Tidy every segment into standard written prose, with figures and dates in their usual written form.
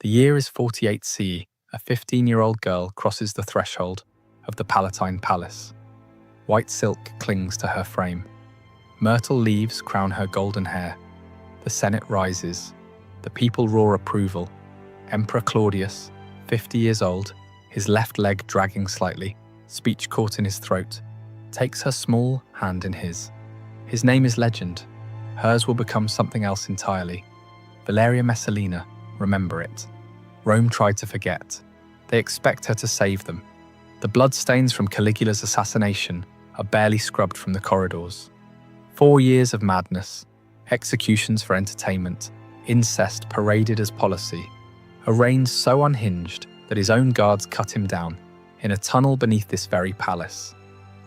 The year is 48 CE. A 15-year-old girl crosses the threshold of the Palatine Palace. White silk clings to her frame. Myrtle leaves crown her golden hair. The Senate rises. The people roar approval. Emperor Claudius, 50 years old, his left leg dragging slightly, speech caught in his throat, takes her small hand in his. His name is legend. Hers will become something else entirely. Valeria Messalina, remember it. Rome tried to forget. They expect her to save them. The bloodstains from Caligula's assassination are barely scrubbed from the corridors. 4 years of madness, executions for entertainment, incest paraded as policy, a reign so unhinged that his own guards cut him down in a tunnel beneath this very palace.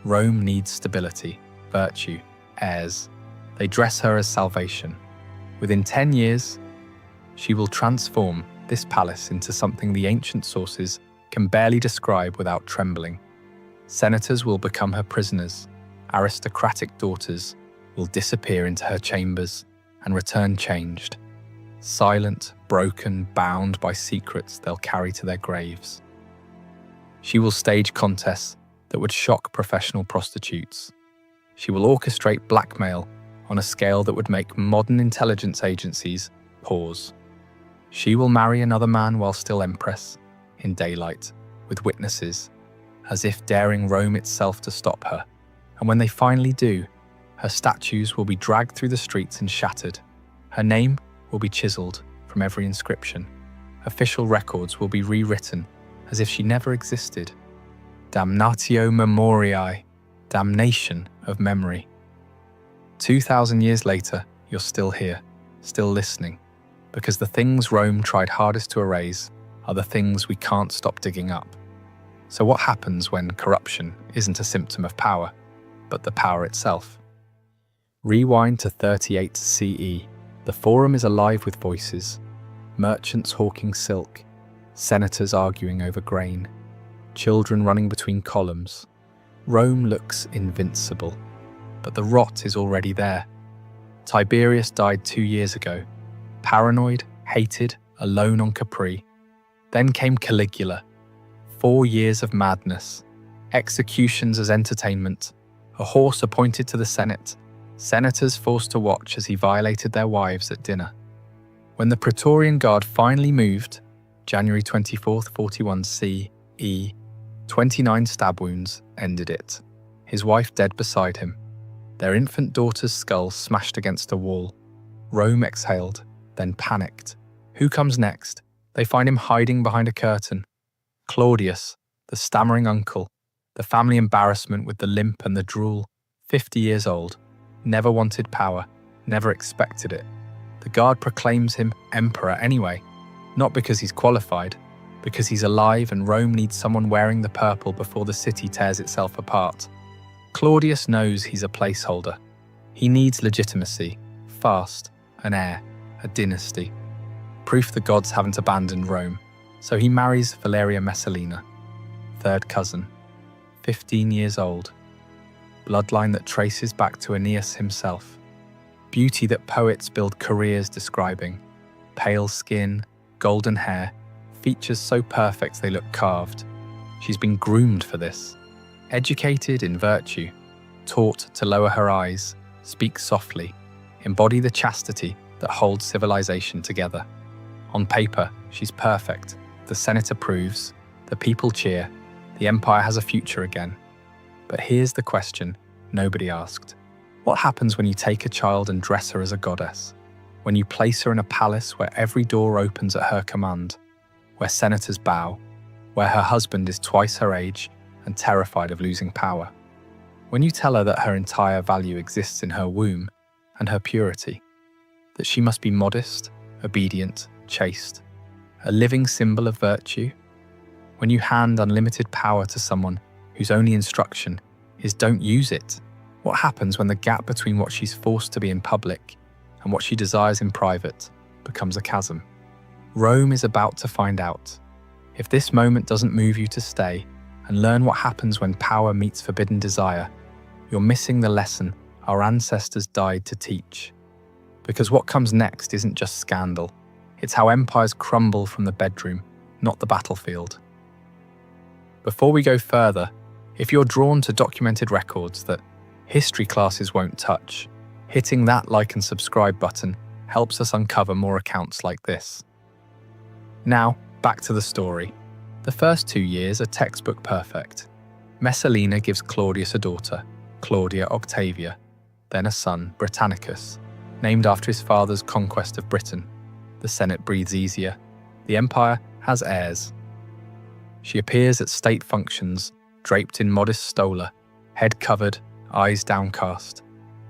Rome needs stability, virtue, heirs. They dress her as salvation. Within 10 years, she will transform this palace into something the ancient sources can barely describe without trembling. Senators will become her prisoners. Aristocratic daughters will disappear into her chambers and return changed. Silent, broken, bound by secrets they'll carry to their graves. She will stage contests that would shock professional prostitutes. She will orchestrate blackmail on a scale that would make modern intelligence agencies pause. She will marry another man while still Empress, in daylight, with witnesses, as if daring Rome itself to stop her. And when they finally do, her statues will be dragged through the streets and shattered. Her name will be chiseled from every inscription. Official records will be rewritten as if she never existed. Damnatio memoriae, damnation of memory. 2,000 years later, you're still here, still listening, because the things Rome tried hardest to erase are the things we can't stop digging up. So what happens when corruption isn't a symptom of power, but the power itself? Rewind to 38 CE. The Forum is alive with voices. Merchants hawking silk, senators arguing over grain, children running between columns. Rome looks invincible, but the rot is already there. Tiberius died 2 years ago, paranoid, hated, alone on Capri. Then came Caligula. 4 years of madness, executions as entertainment, a horse appointed to the Senate, senators forced to watch as he violated their wives at dinner. When the Praetorian Guard finally moved, January 24th, 41 CE, 29 stab wounds ended it. His wife dead beside him. Their infant daughter's skull smashed against a wall. Rome exhaled, then panicked. Who comes next? They find him hiding behind a curtain. Claudius, the stammering uncle, the family embarrassment with the limp and the drool, 50 years old, never wanted power, never expected it. The guard proclaims him emperor anyway, not because he's qualified, because he's alive and Rome needs someone wearing the purple before the city tears itself apart. Claudius knows he's a placeholder. He needs legitimacy, fast, an heir, a dynasty. Proof the gods haven't abandoned Rome. So he marries Valeria Messalina, third cousin, 15 years old. Bloodline that traces back to Aeneas himself. Beauty that poets build careers describing. Pale skin, golden hair, features so perfect they look carved. She's been groomed for this. Educated in virtue, taught to lower her eyes, speak softly, embody the chastity that holds civilization together. On paper, she's perfect. The Senate approves, the people cheer, the empire has a future again. But here's the question nobody asked. What happens when you take a child and dress her as a goddess? When you place her in a palace where every door opens at her command, where senators bow, where her husband is twice her age and terrified of losing power? When you tell her that her entire value exists in her womb and her purity, that she must be modest, obedient, chaste, a living symbol of virtue? When you hand unlimited power to someone whose only instruction is don't use it, what happens when the gap between what she's forced to be in public and what she desires in private becomes a chasm? Rome is about to find out. If this moment doesn't move you to stay and learn what happens when power meets forbidden desire, you're missing the lesson our ancestors died to teach. Because what comes next isn't just scandal, It's how empires crumble from the bedroom, not the battlefield. Before we go further, if you're drawn to documented records that history classes won't touch, hitting that like and subscribe button helps us uncover more accounts like this. Now, back to the story. The first 2 years are textbook perfect. Messalina gives Claudius a daughter, Claudia Octavia, then a son, Britannicus, named after his father's conquest of Britain. The Senate breathes easier. The empire has heirs. She appears at state functions, draped in modest stola, head covered, eyes downcast.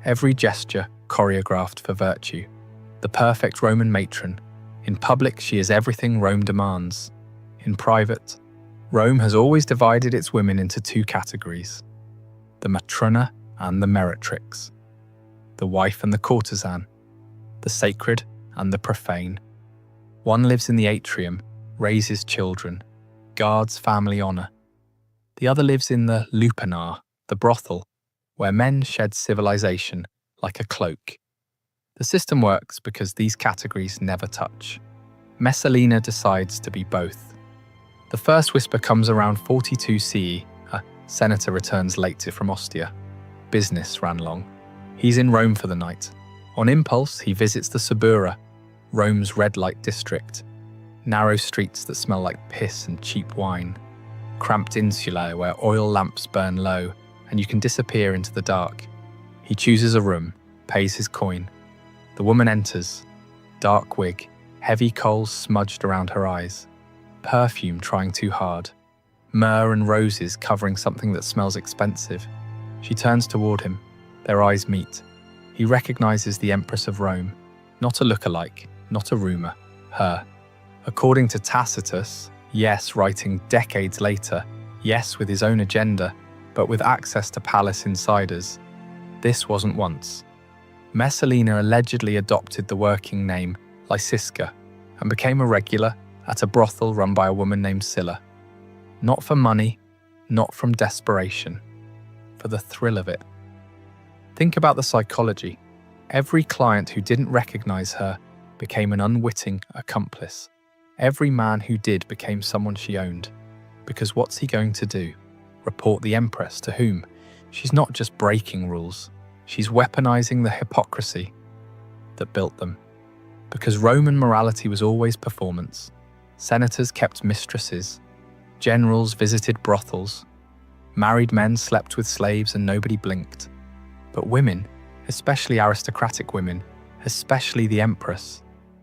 Every gesture choreographed for virtue. The perfect Roman matron. In public, she is everything Rome demands. In private, Rome has always divided its women into 2 categories: the matrona and the meretrix, the wife and the courtesan, the sacred and the profane. One lives in the atrium, raises children, guards family honour. The other lives in the lupanar, the brothel, where men shed civilization like a cloak. The system works because these categories never touch. Messalina decides to be both. The first whisper comes around 42 CE. A senator returns late from Ostia. Business ran long. He's in Rome for the night. On impulse, he visits the Subura, Rome's red light district. Narrow streets that smell like piss and cheap wine. Cramped insulae where oil lamps burn low and you can disappear into the dark. He chooses a room, pays his coin. The woman enters. Dark wig, heavy coals smudged around her eyes. Perfume trying too hard. Myrrh and roses covering something that smells expensive. She turns toward him. Their eyes meet. He recognizes the Empress of Rome. Not a look-alike, not a rumor. Her. According to Tacitus, yes, writing decades later, yes, with his own agenda, but with access to palace insiders. This wasn't once. Messalina allegedly adopted the working name Lysiska and became a regular at a brothel run by a woman named Scylla. Not for money, not from desperation, for the thrill of it. Think about the psychology. Every client who didn't recognize her became an unwitting accomplice. Every man who did became someone she owned. Because what's he going to do? Report the Empress to whom? She's not just breaking rules. She's weaponizing the hypocrisy that built them. Because Roman morality was always performance. Senators kept mistresses. Generals visited brothels. Married men slept with slaves and nobody blinked. But women, especially aristocratic women, especially the Empress,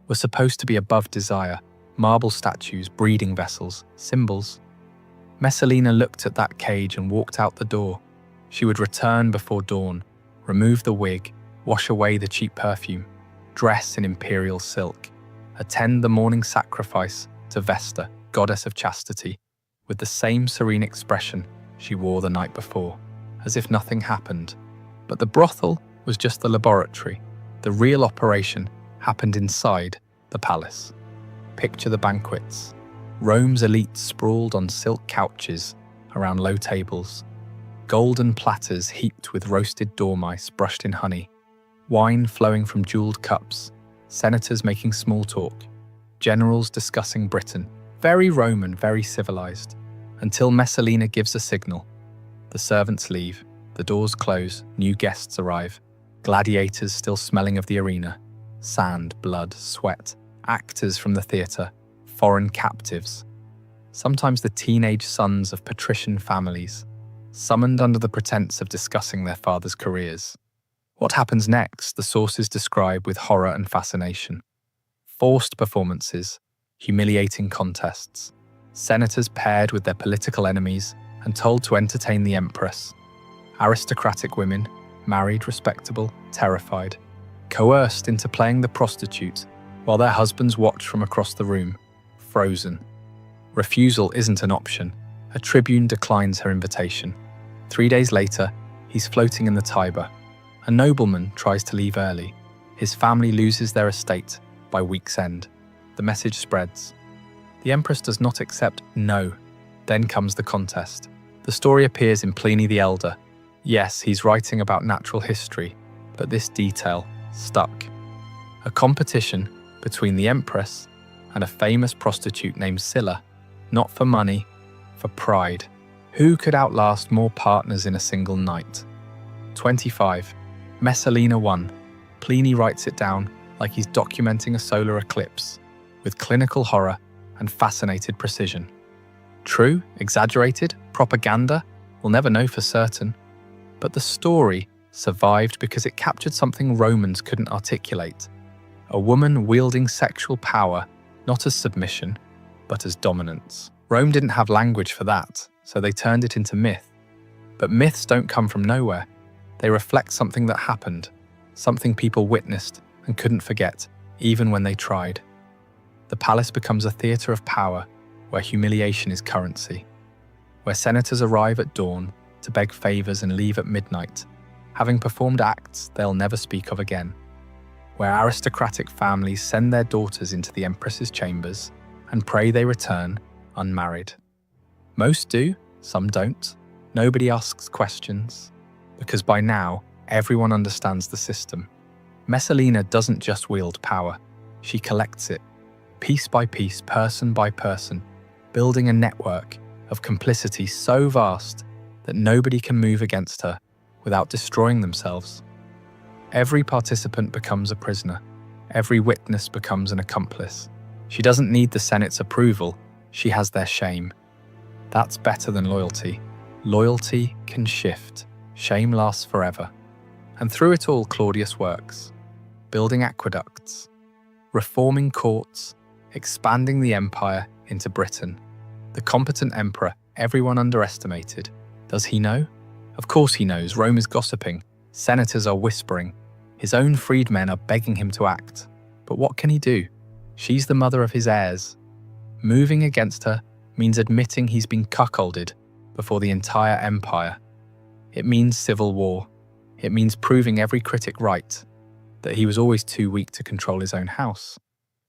were supposed to be above desire. Marble statues, breeding vessels, symbols. Messalina looked at that cage and walked out the door. She would return before dawn, remove the wig, wash away the cheap perfume, dress in imperial silk, attend the morning sacrifice to Vesta, goddess of chastity, with the same serene expression she wore the night before, as if nothing happened. But the brothel was just the laboratory. The real operation happened inside the palace. Picture the banquets. Rome's elite sprawled on silk couches around low tables. Golden platters heaped with roasted dormice brushed in honey. Wine flowing from jeweled cups. Senators making small talk. Generals discussing Britain. Very Roman, very civilized. Until Messalina gives a signal. The servants leave. The doors close. New guests arrive. Gladiators still smelling of the arena. Sand, blood, sweat. Actors from the theatre, foreign captives, sometimes the teenage sons of patrician families, summoned under the pretense of discussing their fathers' careers. What happens next, the sources describe with horror and fascination. Forced performances, humiliating contests, senators paired with their political enemies and told to entertain the Empress. Aristocratic women, married, respectable, terrified, coerced into playing the prostitute while their husbands watch from across the room, frozen. Refusal isn't an option. A tribune declines her invitation. 3 days later, he's floating in the Tiber. A nobleman tries to leave early. His family loses their estate by week's end. The message spreads. The Empress does not accept no. Then comes the contest. The story appears in Pliny the Elder. Yes, he's writing about natural history, but this detail stuck. A competition between the Empress and a famous prostitute named Scylla, not for money, for pride. Who could outlast more partners in a single night? 25. Messalina 1. Pliny writes it down like he's documenting a solar eclipse, with clinical horror and fascinated precision. True? Exaggerated? Propaganda? We'll never know for certain. But the story survived because it captured something Romans couldn't articulate. A woman wielding sexual power, not as submission, but as dominance. Rome didn't have language for that, so they turned it into myth. But myths don't come from nowhere. They reflect something that happened, something people witnessed and couldn't forget, even when they tried. The palace becomes a theatre of power, where humiliation is currency. Where senators arrive at dawn to beg favours and leave at midnight, having performed acts they'll never speak of again. Where aristocratic families send their daughters into the Empress's chambers and pray they return unmarried. Most do, some don't. Nobody asks questions, because by now, everyone understands the system. Messalina doesn't just wield power, she collects it, piece by piece, person by person, building a network of complicity so vast that nobody can move against her without destroying themselves. Every participant becomes a prisoner. Every witness becomes an accomplice. She doesn't need the Senate's approval, she has their shame. That's better than loyalty. Loyalty can shift, shame lasts forever. And through it all, Claudius works, building aqueducts, reforming courts, expanding the empire into Britain. The competent emperor everyone underestimated. Does he know? Of course he knows. Rome is gossiping. Senators are whispering. His own freedmen are begging him to act. But what can he do? She's the mother of his heirs. Moving against her means admitting he's been cuckolded before the entire empire. It means civil war. It means proving every critic right, that he was always too weak to control his own house.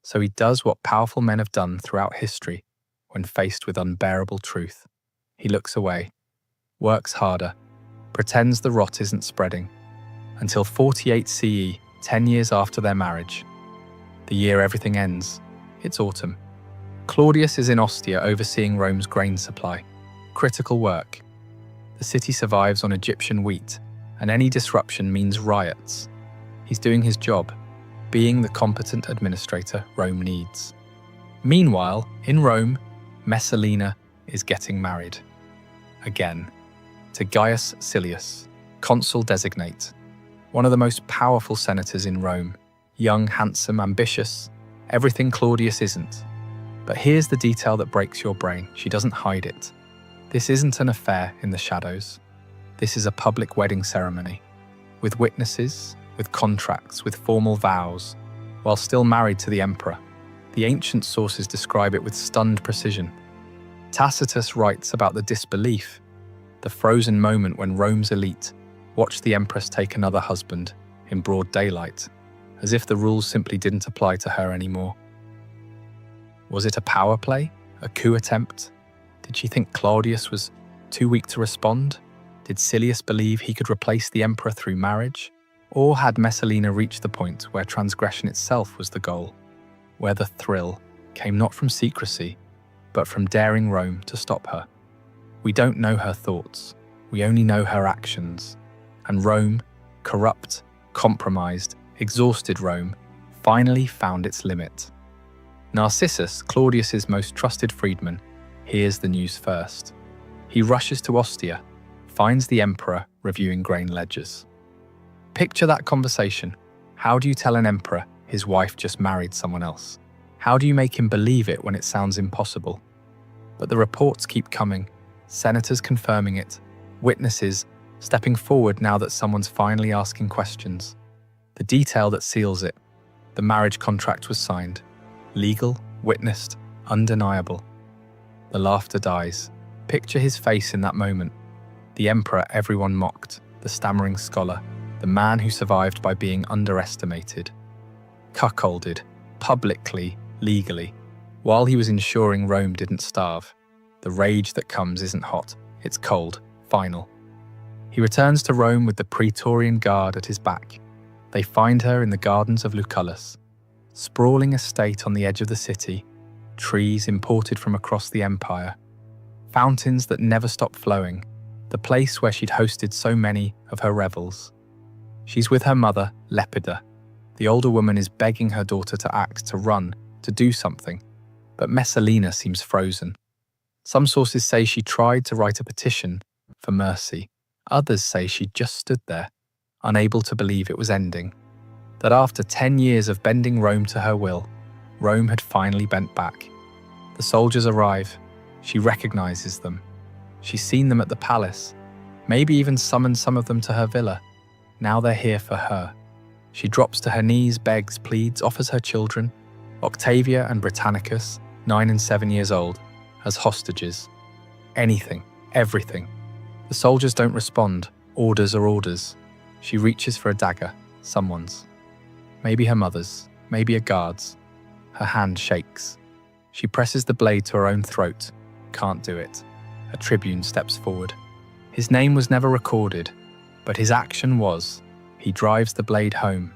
So he does what powerful men have done throughout history when faced with unbearable truth. He looks away, works harder, pretends the rot isn't spreading, until 48 CE, 10 years after their marriage. The year everything ends. It's autumn. Claudius is in Ostia overseeing Rome's grain supply. Critical work. The city survives on Egyptian wheat, and any disruption means riots. He's doing his job, being the competent administrator Rome needs. Meanwhile, in Rome, Messalina is getting married. Again, to Gaius Silius, consul designate, one of the most powerful senators in Rome, young, handsome, ambitious, everything Claudius isn't. But here's the detail that breaks your brain. She doesn't hide it. This isn't an affair in the shadows. This is a public wedding ceremony, with witnesses, with contracts, with formal vows, while still married to the emperor. The ancient sources describe it with stunned precision. Tacitus writes about the disbelief, the frozen moment when Rome's elite watched the empress take another husband in broad daylight, as if the rules simply didn't apply to her anymore. Was it a power play? A coup attempt? Did she think Claudius was too weak to respond? Did Silius believe he could replace the emperor through marriage? Or had Messalina reached the point where transgression itself was the goal, where the thrill came not from secrecy, but from daring Rome to stop her? We don't know her thoughts, we only know her actions. And Rome, corrupt, compromised, exhausted Rome, finally found its limit. Narcissus, Claudius's most trusted freedman, hears the news first. He rushes to Ostia, finds the emperor reviewing grain ledgers. Picture that conversation. How do you tell an emperor his wife just married someone else? How do you make him believe it when it sounds impossible? But the reports keep coming, senators confirming it, witnesses stepping forward now that someone's finally asking questions. The detail that seals it. The marriage contract was signed. Legal, witnessed, undeniable. The laughter dies. Picture his face in that moment. The emperor everyone mocked, the stammering scholar, the man who survived by being underestimated. Cuckolded, publicly, legally, while he was ensuring Rome didn't starve. The rage that comes isn't hot, it's cold, final. He returns to Rome with the Praetorian Guard at his back. They find her in the gardens of Lucullus, sprawling estate on the edge of the city, trees imported from across the empire, fountains that never stopped flowing, the place where she'd hosted so many of her revels. She's with her mother, Lepida. The older woman is begging her daughter to act, to run, to do something, but Messalina seems frozen. Some sources say she tried to write a petition for mercy. Others say she just stood there, unable to believe it was ending. That after 10 years of bending Rome to her will, Rome had finally bent back. The soldiers arrive. She recognizes them. She's seen them at the palace, maybe even summoned some of them to her villa. Now they're here for her. She drops to her knees, begs, pleads, offers her children, Octavia and Britannicus, 9 and 7 years old, as hostages. Anything, everything. The soldiers don't respond. Orders are orders. She reaches for a dagger, someone's. Maybe her mother's, maybe a guard's. Her hand shakes. She presses the blade to her own throat. Can't do it. A tribune steps forward. His name was never recorded, but his action was. He drives the blade home.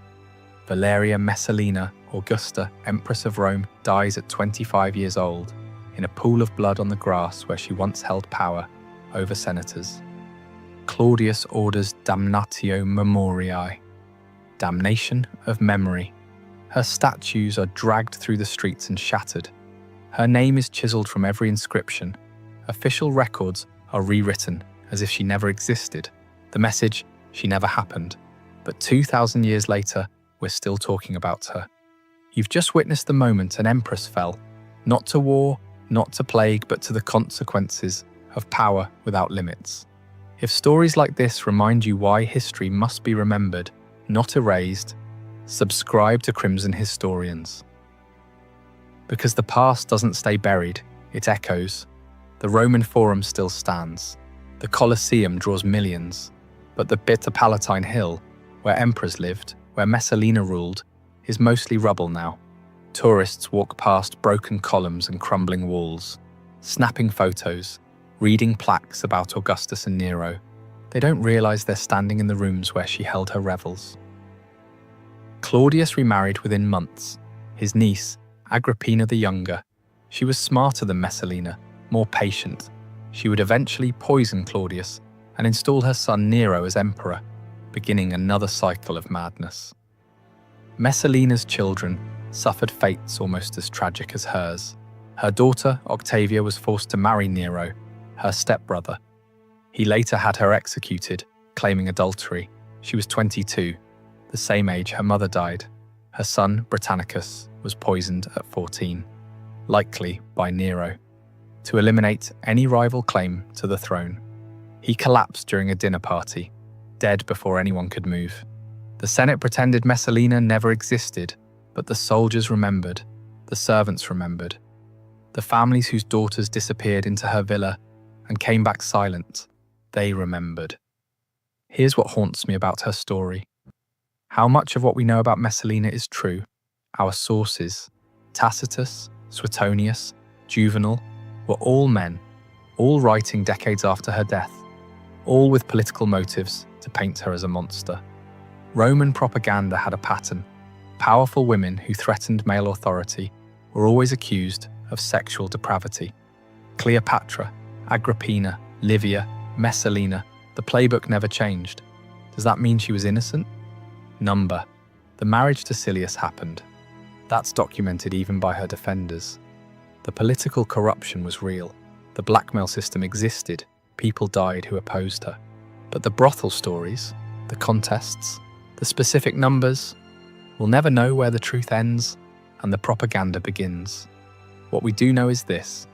Valeria Messalina, Augusta, Empress of Rome, dies at 25 years old, in a pool of blood on the grass where she once held power over senators. Claudius orders damnatio memoriae, damnation of memory. Her statues are dragged through the streets and shattered. Her name is chiseled from every inscription. Official records are rewritten as if she never existed. The message, she never happened. But 2,000 years later, we're still talking about her. You've just witnessed the moment an empress fell, not to war, not to plague, but to the consequences of power without limits. If stories like this remind you why history must be remembered, not erased, subscribe to Crimson Historians. Because the past doesn't stay buried, it echoes. The Roman Forum still stands. The Colosseum draws millions. But the bitter Palatine Hill, where emperors lived, where Messalina ruled, is mostly rubble now. Tourists walk past broken columns and crumbling walls, snapping photos, reading plaques about Augustus and Nero. They don't realize they're standing in the rooms where she held her revels. Claudius remarried within months. His niece, Agrippina the Younger. She was smarter than Messalina, more patient. She would eventually poison Claudius and install her son Nero as emperor, beginning another cycle of madness. Messalina's children suffered fates almost as tragic as hers. Her daughter, Octavia, was forced to marry Nero, her stepbrother. He later had her executed, claiming adultery. She was 22, the same age her mother died. Her son, Britannicus, was poisoned at 14, likely by Nero, to eliminate any rival claim to the throne. He collapsed during a dinner party, dead before anyone could move. The Senate pretended Messalina never existed, but the soldiers remembered, the servants remembered, the families whose daughters disappeared into her villa and came back silent, they remembered. Here's what haunts me about her story. How much of what we know about Messalina is true? Our sources, Tacitus, Suetonius, Juvenal, were all men, all writing decades after her death, all with political motives to paint her as a monster. Roman propaganda had a pattern. Powerful women who threatened male authority were always accused of sexual depravity. Cleopatra, Agrippina, Livia, Messalina, the playbook never changed. Does that mean she was innocent? Number. The marriage to Silius happened. That's documented even by her defenders. The political corruption was real. The blackmail system existed. People died who opposed her. But the brothel stories, the contests, the specific numbers, we'll never know where the truth ends and the propaganda begins. What we do know is this: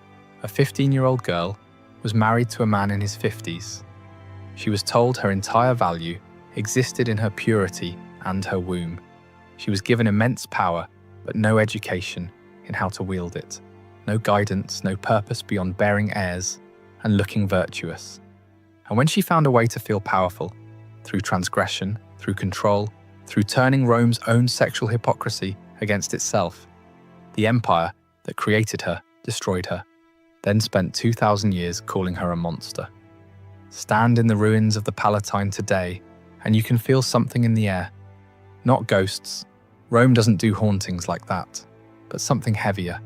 a 15-year-old girl was married to a man in his 50s. She was told her entire value existed in her purity and her womb. She was given immense power, but no education in how to wield it. No guidance, no purpose beyond bearing heirs and looking virtuous. And when she found a way to feel powerful, through transgression, through control, through turning Rome's own sexual hypocrisy against itself, the empire that created her destroyed her, then spent 2,000 years calling her a monster. Stand in the ruins of the Palatine today, and you can feel something in the air. Not ghosts. Rome doesn't do hauntings like that, but something heavier.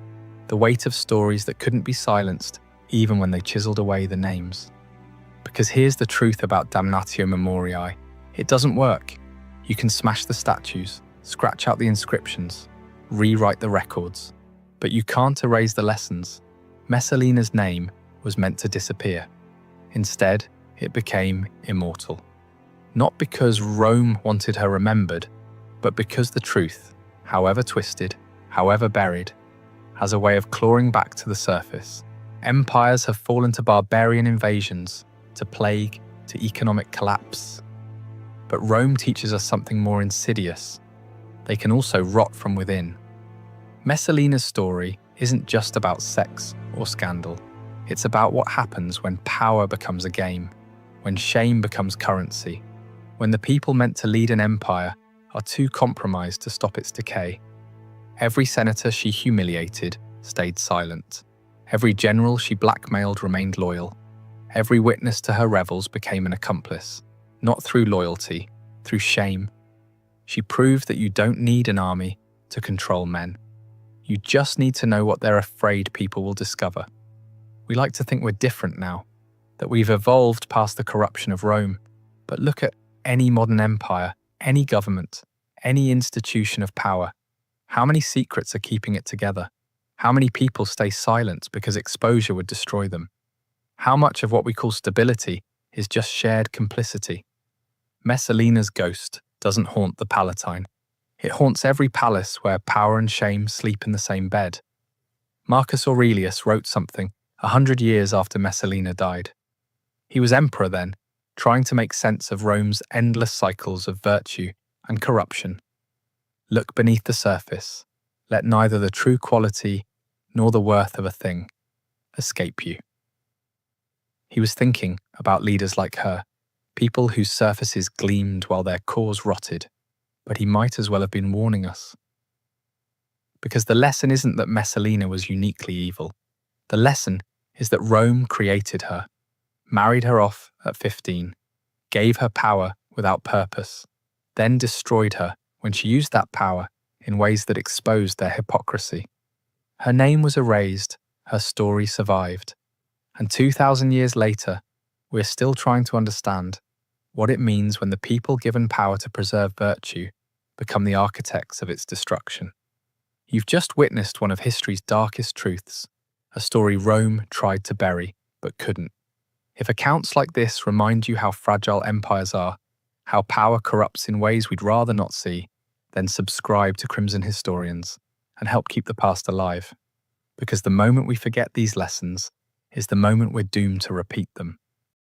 the weight of stories that couldn't be silenced even when they chiseled away the names. Because here's the truth about Damnatio Memoriae. It doesn't work. You can smash the statues, scratch out the inscriptions, rewrite the records, but you can't erase the lessons. Messalina's name was meant to disappear. Instead, it became immortal. Not because Rome wanted her remembered, but because the truth, however twisted, however buried, has a way of clawing back to the surface. Empires have fallen to barbarian invasions, to plague, to economic collapse. But Rome teaches us something more insidious. They can also rot from within. Messalina's story isn't just about sex or scandal. It's about what happens when power becomes a game, when shame becomes currency, when the people meant to lead an empire are too compromised to stop its decay. Every senator she humiliated stayed silent. Every general she blackmailed remained loyal. Every witness to her revels became an accomplice, not through loyalty, through shame. She proved that you don't need an army to control men. You just need to know what they're afraid people will discover. We like to think we're different now, that we've evolved past the corruption of Rome. But look at any modern empire, any government, any institution of power. How many secrets are keeping it together? How many people stay silent because exposure would destroy them? How much of what we call stability is just shared complicity? Messalina's ghost doesn't haunt the Palatine. It haunts every palace where power and shame sleep in the same bed. Marcus Aurelius wrote something 100 years after Messalina died. He was emperor then, trying to make sense of Rome's endless cycles of virtue and corruption. Look beneath the surface. Let neither the true quality nor the worth of a thing escape you. He was thinking about leaders like her, people whose surfaces gleamed while their cores rotted, but he might as well have been warning us. Because the lesson isn't that Messalina was uniquely evil. The lesson is that Rome created her, married her off at 15, gave her power without purpose, then destroyed her when she used that power in ways that exposed their hypocrisy. Her name was erased, her story survived, and 2,000 years later, we're still trying to understand what it means when the people given power to preserve virtue become the architects of its destruction. You've just witnessed one of history's darkest truths, a story Rome tried to bury but couldn't. If accounts like this remind you how fragile empires are, how power corrupts in ways we'd rather not see, then subscribe to Crimson Historians and help keep the past alive. Because the moment we forget these lessons is the moment we're doomed to repeat them.